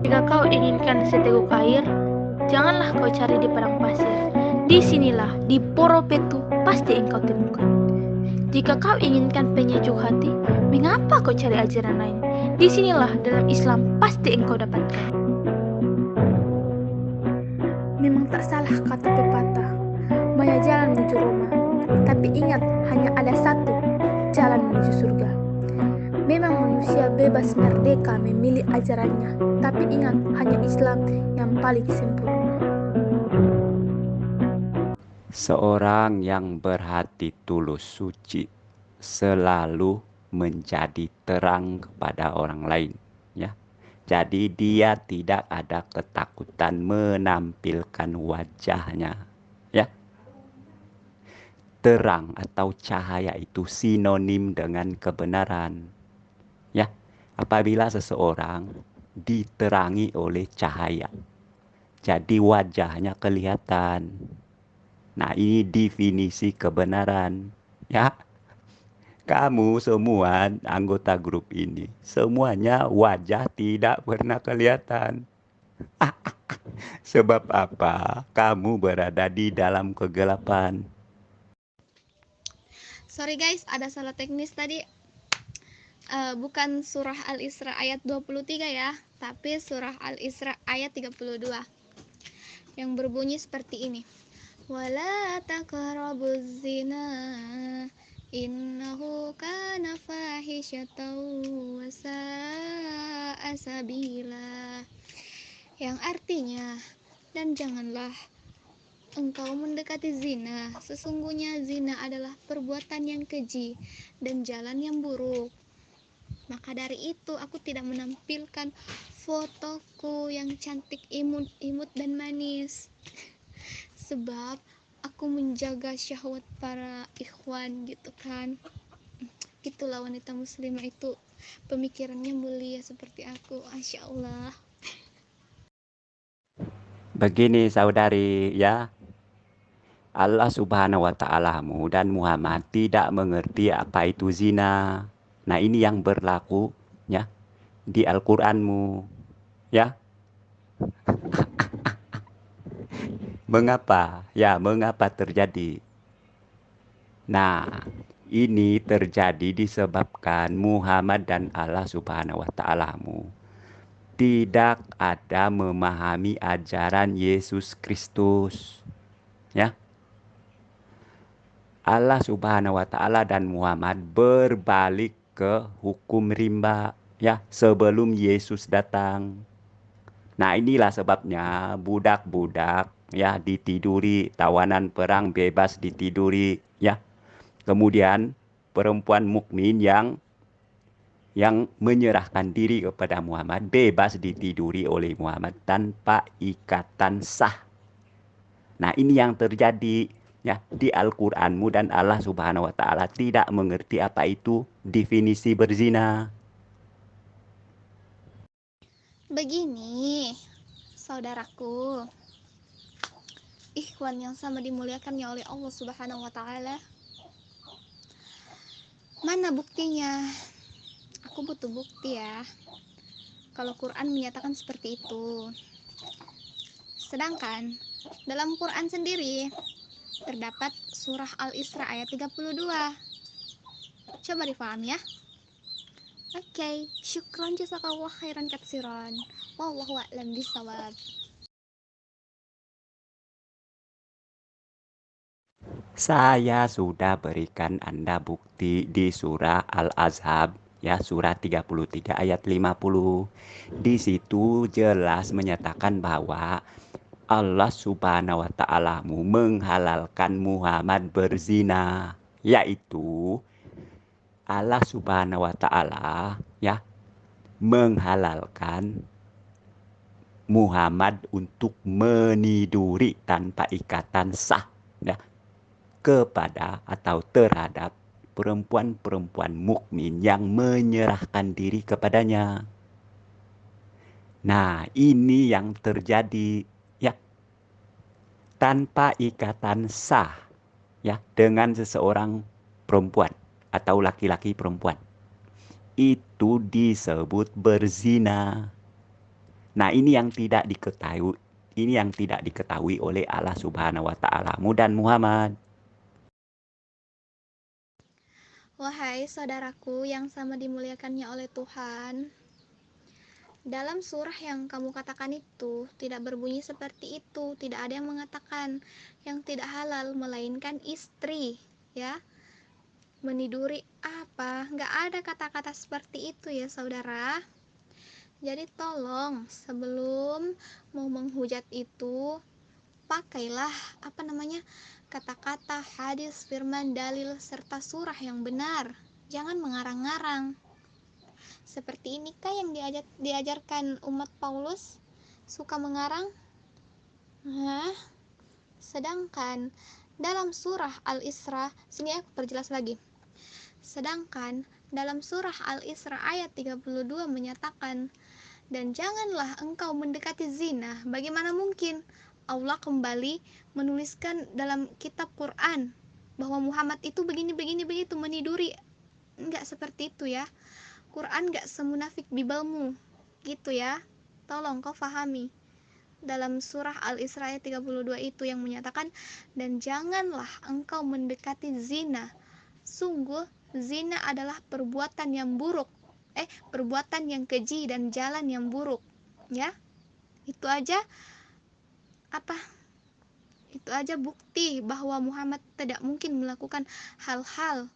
Jika kau inginkan seteguk air, janganlah kau cari di padang pasir. Disinilah, di Poropetu, pasti engkau temukan. Jika kau inginkan penyejuk hati, mengapa kau cari ajaran lain? Disinilah, dalam Islam, pasti engkau dapatkan. Memang tak salah kata pepatah, banyak jalan menuju Roma. Tapi ingat, hanya ada satu jalan menuju surga. Memang manusia bebas merdeka memilih ajarannya, tapi ingat, hanya Islam yang paling sempurna. Seorang yang berhati tulus suci selalu menjadi terang kepada orang lain, ya. Jadi dia tidak ada ketakutan menampilkan wajahnya, ya. Terang atau cahaya itu sinonim dengan kebenaran, ya. Apabila seseorang diterangi oleh cahaya, jadi wajahnya kelihatan. Nah, ini definisi kebenaran, ya. Kamu semua anggota grup ini, semuanya wajah tidak pernah kelihatan. Sebab apa? Kamu berada di dalam kegelapan. Sorry guys, ada salah teknis tadi. Bukan surah Al-Isra ayat 23 ya, tapi surah Al-Isra ayat 32 yang berbunyi seperti ini. Wala taqrabuz zina innahu kana fahisyatan wa sa'a sabila. Yang artinya, dan janganlah engkau mendekati zina, sesungguhnya zina adalah perbuatan yang keji dan jalan yang buruk. Maka dari itu aku tidak menampilkan fotoku yang cantik, imut dan manis, sebab aku menjaga syahwat para ikhwan gitu kan. Itulah wanita muslimah itu, pemikirannya mulia seperti aku. Masya Allah. Begini saudari, ya. Allah subhanahu wa ta'alamu dan Muhammad tidak mengerti apa itu zina. Nah, ini yang berlaku, ya, di Al-Qur'anmu, ya. Mengapa? Ya, mengapa terjadi? Nah, ini terjadi disebabkan Muhammad dan Allah subhanahu wa ta'alamu tidak ada memahami ajaran Yesus Kristus. Ya, Allah subhanahu wa ta'ala dan Muhammad berbalik ke hukum rimba, ya, sebelum Yesus datang. Nah, inilah sebabnya budak-budak, ya, ditiduri, tawanan perang bebas ditiduri, ya. Kemudian perempuan mukmin yang menyerahkan diri kepada Muhammad bebas ditiduri oleh Muhammad tanpa ikatan sah. Nah, ini yang terjadi, ya, di Al-Qur'anmu, dan Allah Subhanahu wa taala tidak mengerti apa itu definisi berzina. Begini, saudaraku, ikhwan yang sama dimuliakannya oleh Allah Subhanahu wa taala. Mana buktinya? Aku butuh bukti ya. Kalau Quran menyatakan seperti itu. Sedangkan dalam Quran sendiri terdapat surah Al-Isra ayat 32. Coba difahami ya. Oke, syukran jazakallah khairan katsiran. Wallahu a'lam bishawab. Saya sudah berikan Anda bukti di surah Al-Azhab, ya, surah 33 ayat 50. Di situ jelas menyatakan bahwa Allah subhanahu wa ta'ala menghalalkan Muhammad berzina, yaitu Allah subhanahu wa ta'ala, ya, menghalalkan Muhammad untuk meniduri tanpa ikatan sah, ya, kepada atau terhadap perempuan-perempuan mukmin yang menyerahkan diri kepadanya. Nah, ini yang terjadi, ya, tanpa ikatan sah, ya, dengan seseorang perempuan atau laki-laki perempuan. Itu disebut berzina. Nah, ini yang tidak diketahui. Ini yang tidak diketahui oleh Allah Subhanahu wa Ta'ala dan Muhammad. Wahai saudaraku yang sama dimuliakannya oleh Tuhan, dalam surah yang kamu katakan itu tidak berbunyi seperti itu. Tidak ada yang mengatakan yang tidak halal melainkan istri, ya. Meniduri apa? Nggak ada kata-kata seperti itu ya saudara. Jadi tolong sebelum mau menghujat itu pakailah kata-kata, hadis, firman, dalil serta surah yang benar. Jangan mengarang-ngarang. Seperti inikah yang diajarkan umat Paulus? Suka mengarang? Sedangkan dalam surah Al-Isra, sini aku perjelas lagi. Sedangkan dalam surah Al-Isra ayat 32 menyatakan, dan janganlah engkau mendekati zina. Bagaimana mungkin Allah kembali menuliskan dalam kitab Quran bahwa Muhammad itu begini begitu meniduri? Enggak seperti itu ya. Quran enggak semunafik Bibelmu gitu ya. Tolong kau fahami. Dalam surah Al-Isra ayat 32 itu yang menyatakan, dan janganlah engkau mendekati zina. Sungguh zina adalah perbuatan yang buruk. Perbuatan yang keji dan jalan yang buruk, ya. Itu aja bukti bahwa Muhammad tidak mungkin melakukan hal-hal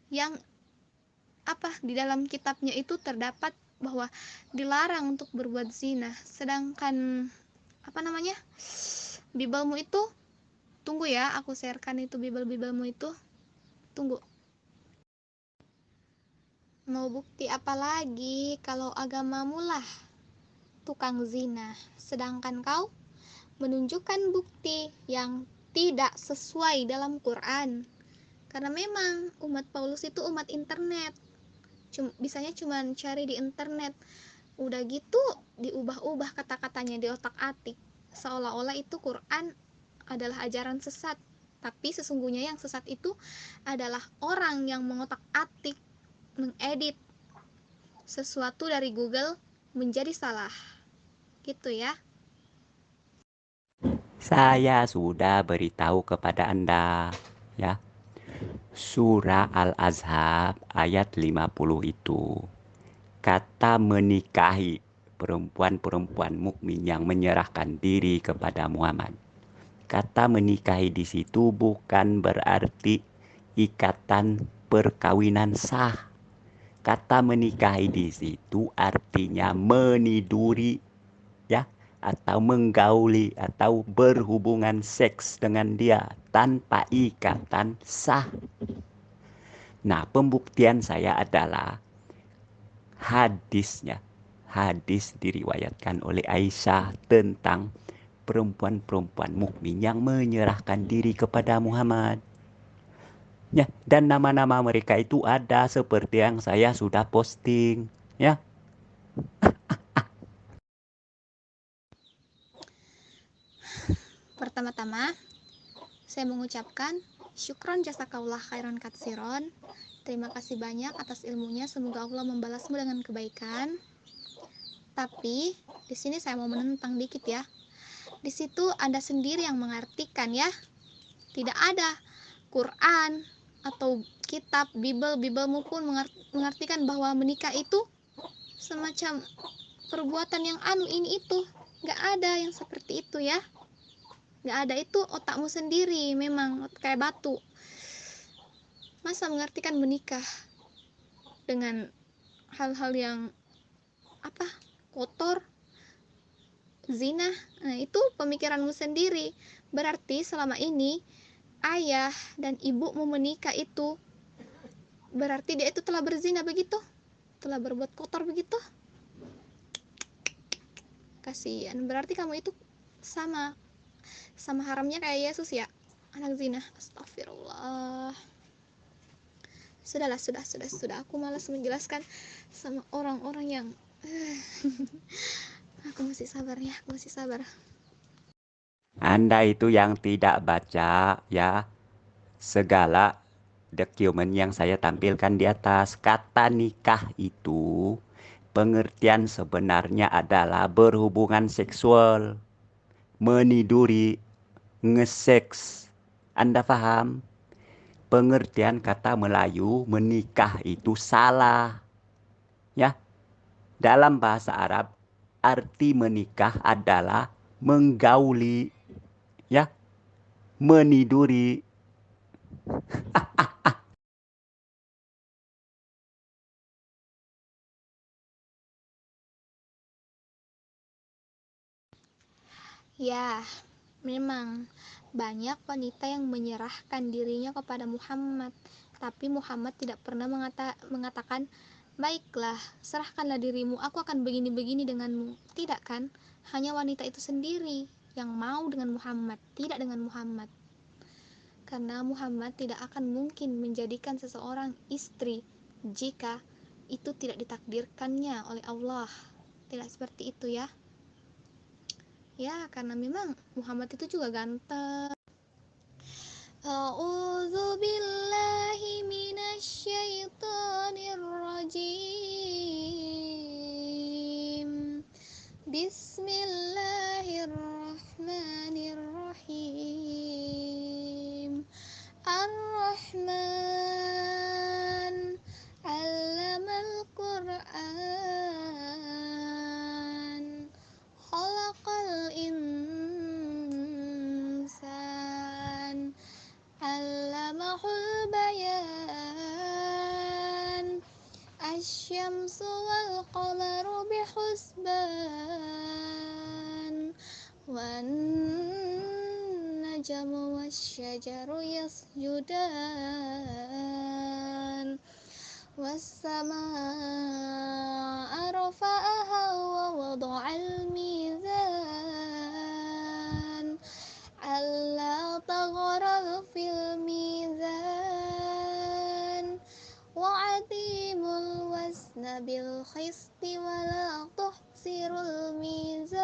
yang di dalam kitabnya itu terdapat bahwa dilarang untuk berbuat zina. Sedangkan Bibelmu itu, tunggu ya, aku sharekan itu Bibelmu itu. Tunggu. Mau bukti apa lagi kalau agamamu lah tukang zina, sedangkan kau menunjukkan bukti yang tidak sesuai dalam Quran. Karena memang umat Paulus itu umat internet, bisanya cuma cari di internet, udah gitu diubah-ubah kata-katanya, di otak-atik, seolah-olah itu Quran adalah ajaran sesat. Tapi sesungguhnya yang sesat itu adalah orang yang mengotak-atik, mengedit sesuatu dari Google menjadi salah, gitu ya. Saya sudah beritahu kepada Anda, ya. Surah Al-Ahzab ayat 50 itu. Kata menikahi perempuan-perempuan mukmin yang menyerahkan diri kepada Muhammad. Kata menikahi di situ bukan berarti ikatan perkawinan sah. Kata menikahi di situ artinya meniduri, ya, atau menggauli atau berhubungan seks dengan dia tanpa ikatan sah. Nah, pembuktian saya adalah hadisnya. Hadis diriwayatkan oleh Aisyah tentang perempuan-perempuan mukmin yang menyerahkan diri kepada Muhammad. Ya, dan nama-nama mereka itu ada seperti yang saya sudah posting, ya. Pertama-tama, saya mengucapkan syukron jazakallah khairan katsiron. Terima kasih banyak atas ilmunya, semoga Allah membalasmu dengan kebaikan. Tapi di sini saya mau menentang dikit ya. Di situ Anda sendiri yang mengartikan ya. Tidak ada Quran atau kitab Bibelmu pun mengartikan bahwa menikah itu semacam perbuatan yang ini itu. Gak ada yang seperti itu ya. Gak ada, itu otakmu sendiri memang kayak batu. Masa mengartikan menikah dengan hal-hal yang kotor, zina? Nah, itu pemikiranmu sendiri. Berarti selama ini ayah dan ibumu menikah itu berarti dia itu telah berzina begitu, telah berbuat kotor begitu. Kasihan, berarti kamu itu sama haramnya kayak Yesus ya, anak zina. Astagfirullah. Sudahlah, sudah. Aku malas menjelaskan sama orang-orang yang aku masih sabar. Anda itu yang tidak baca, ya, segala dokumen yang saya tampilkan di atas. Kata nikah itu pengertian sebenarnya adalah berhubungan seksual, meniduri, ngeseks. Anda paham? Pengertian kata Melayu menikah itu salah. Ya, dalam bahasa Arab arti menikah adalah menggauli, ya, meniduri. Ya, memang banyak wanita yang menyerahkan dirinya kepada Muhammad, tapi Muhammad tidak pernah mengatakan, "Baiklah, serahkanlah dirimu, aku akan begini-begini denganmu." Tidak kan? Hanya wanita itu sendiri yang mau dengan Muhammad, tidak dengan Muhammad. Karena Muhammad tidak akan mungkin menjadikan seseorang istri jika itu tidak ditakdirkannya oleh Allah. Tidak seperti itu ya. Ya, karena memang Muhammad itu juga ganteng. A'udzu billahi minasyaitonir rajim. Bismillahirrahmanirrahim. Ar-Rahman 'allamal Qur'an. Khalaqal insan. 'Allamahul bayan. Asy-syamsu wal qamaru bihusban. Wan najmu wasy-syajaru yasjudan. Was-samaa'a rafa'aha wa wada'al mizan. Alla tagharal fil mizan. Wa'adimul wazna bil khisti wa la tuhsirul mizan.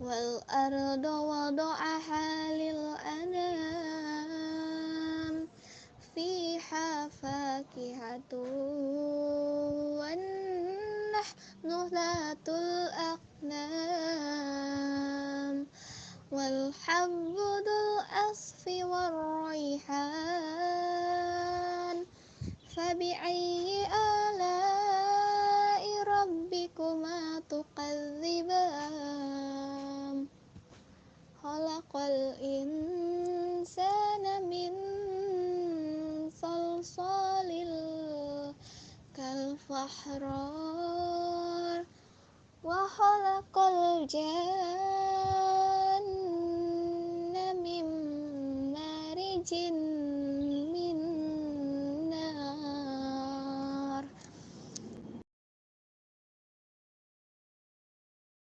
Wal arda wada'aha lil anam. Fiha fakihatu wan nahnu dhatul aknam. Wal habbu dzul asfi war rayhan. Fabi'ayyi ala'i rabbikuma tukadziban. Khalaqal insana min salsalil kal fahrar. Wa khalaqal janna min marijin